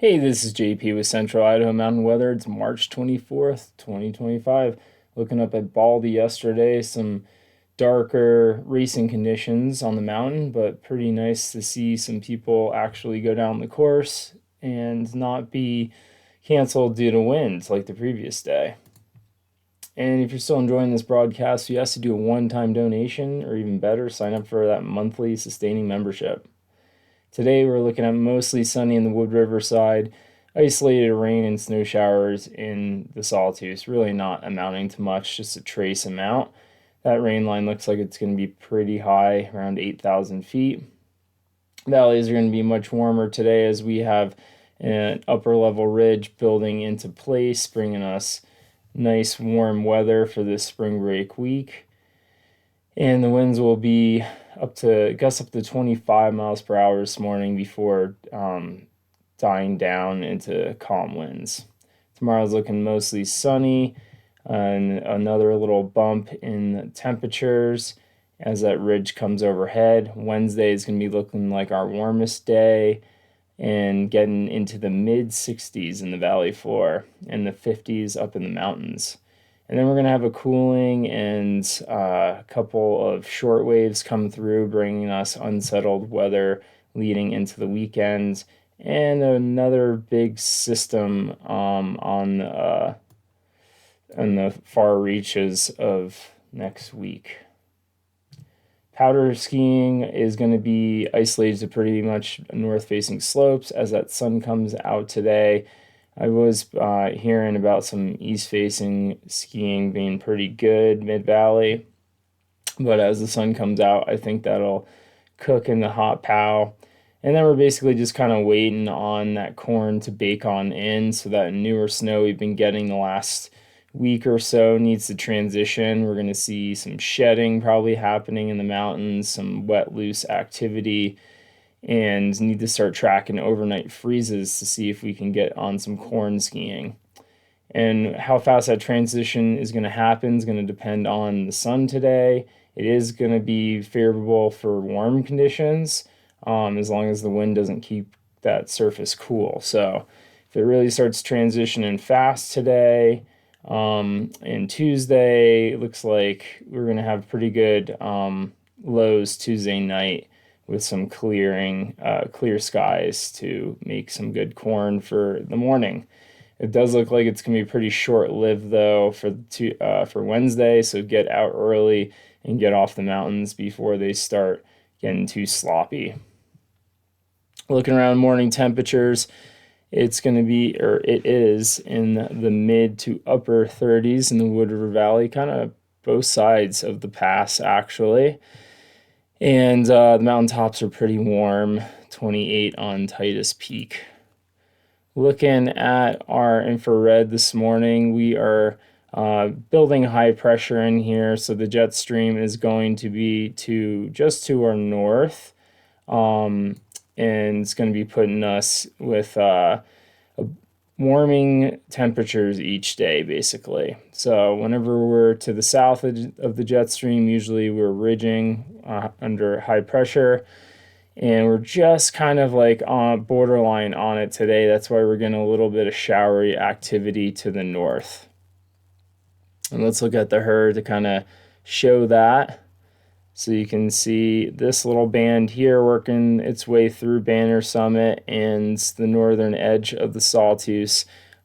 Hey, this is JP with Central Idaho Mountain Weather. It's March 24th, 2025. Looking up at Baldy yesterday, some darker racing conditions on the mountain, but pretty nice to see some people actually go down the course and not be canceled due to winds like the previous day. And if you're still enjoying this broadcast, you have to do a one-time donation, or even better, sign up for that monthly sustaining membership. Today we're looking at mostly sunny in the Wood River side, isolated rain and snow showers in the Sawtooth, really not amounting to much, just a trace amount. That rain line looks like it's going to be pretty high, around 8,000 feet. Valleys are going to be much warmer today as we have an upper level ridge building into place, bringing us nice warm weather for this spring break week. And the winds will be gusts up to 25 miles per hour this morning before dying down into calm winds. Tomorrow's looking mostly sunny and another little bump in temperatures as that ridge comes overhead. Wednesday is going to be looking like our warmest day and getting into the mid 60s in the valley floor and the 50s up in the mountains. And then we're going to have a cooling and a couple of short waves come through, bringing us unsettled weather leading into the weekend, and another big system on the far reaches of next week. Powder skiing is going to be isolated to pretty much north-facing slopes as that sun comes out today. I was hearing about some east-facing skiing being pretty good mid-valley, but as the sun comes out, I think that'll cook in the hot pow. And then we're basically just kind of waiting on that corn to bake on in, so that newer snow we've been getting the last week or so needs to transition. We're going to see some shedding probably happening in the mountains, some wet, loose activity, and need to start tracking overnight freezes to see if we can get on some corn skiing. And how fast that transition is going to happen is going to depend on the sun today. It is going to be favorable for warm conditions, as long as the wind doesn't keep that surface cool. So if it really starts transitioning fast today, and Tuesday, it looks like we're going to have pretty good lows Tuesday night with some clear skies to make some good corn for the morning. It does look like it's going to be pretty short-lived though for Wednesday, so get out early and get off the mountains before they start getting too sloppy. Looking around morning temperatures, it's going to be, or it is, in the mid to upper 30s in the Wood River Valley, kind of both sides of the pass actually. And the mountaintops are pretty warm, 28 on Titus Peak. Looking at our infrared this morning, we are building high pressure in here, so the jet stream is going to be just to our north, and it's going to be putting us with warming temperatures each day, basically. So whenever we're to the south of the jet stream, usually we're ridging under high pressure, and we're just kind of like on borderline on it today. That's why we're getting a little bit of showery activity to the north. And let's look at the HRRR to kind of show that. So you can see this little band here working its way through Banner Summit and the northern edge of the Sawtooth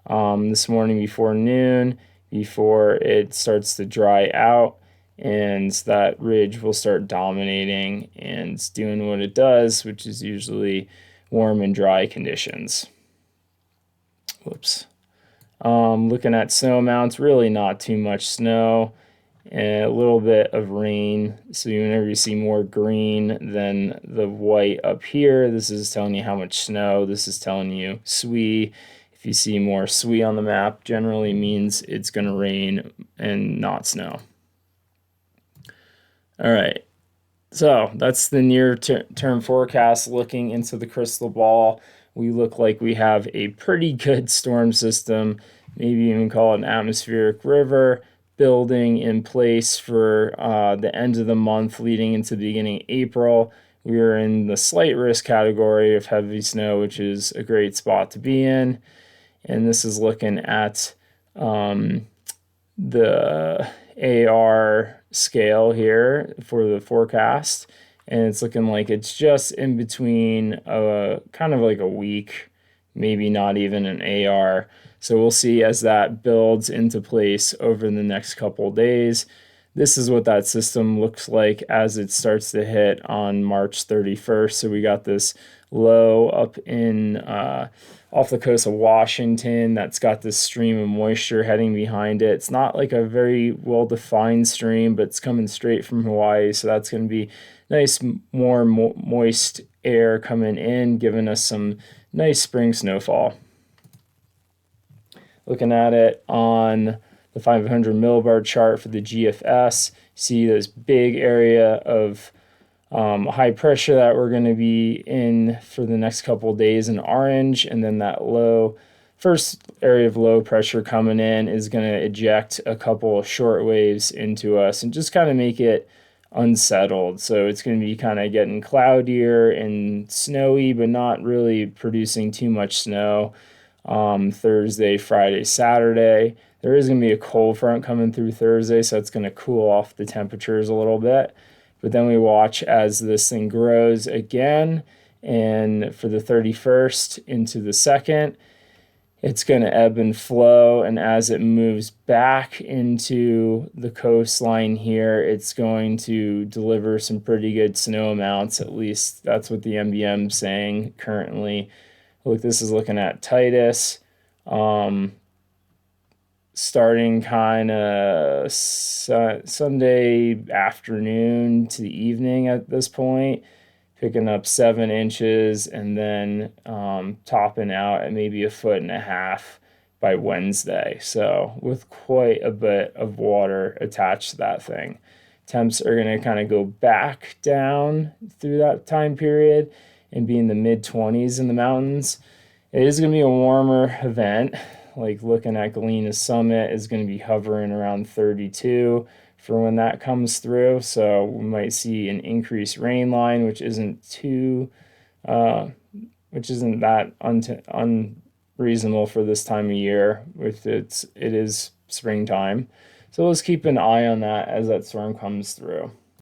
this morning before noon, before it starts to dry out, and that ridge will start dominating and doing what it does, which is usually warm and dry conditions. Whoops. Looking at snow amounts, really not too much snow and a little bit of rain. So whenever you see more green than the white up here, this is telling you how much snow. This is telling you SWE. If you see more SWE on the map, generally means it's going to rain and not snow. All right. So that's the near-term forecast. Looking into the crystal ball, we look like we have a pretty good storm system, maybe even call it an atmospheric river, building in place for the end of the month leading into the beginning of April, we are in the slight risk category of heavy snow, which is a great spot to be in. And this is looking at the AR scale here for the forecast, and it's looking like it's just in between a kind of like a week, maybe not even an AR. So we'll see as that builds into place over the next couple days. This is what that system looks like as it starts to hit on March 31st. So we got this low up in off the coast of Washington that's got this stream of moisture heading behind it. It's not like a very well-defined stream, but it's coming straight from Hawaii. So that's going to be nice, warm, moist air coming in, giving us some nice spring snowfall. Looking at it on the 500 millibar chart for the GFS, see this big area of high pressure that we're going to be in for the next couple of days in orange, and then that low first area of low pressure coming in is going to eject a couple of short waves into us and just kind of make it unsettled. So it's going to be kind of getting cloudier and snowy, but not really producing too much snow. Thursday, Friday, Saturday. There is going to be a cold front coming through Thursday, so it's going to cool off the temperatures a little bit. But then we watch as this thing grows again, and for the 31st into the 2nd, it's going to ebb and flow, and as it moves back into the coastline here, it's going to deliver some pretty good snow amounts. At least that's what the MBM is saying currently. Look, this is looking at Titus, starting kind of Sunday afternoon to the evening at this point, picking up 7 inches and then topping out at maybe 1.5 feet by Wednesday. So with quite a bit of water attached to that thing. Temps are going to kind of go back down through that time period and be in the mid-20s in the mountains. It is going to be a warmer event. Like looking at Galena Summit is going to be hovering around 32 for when that comes through. So we might see an increased rain line, which isn't that unreasonable for this time of year. It is springtime. So let's keep an eye on that as that storm comes through.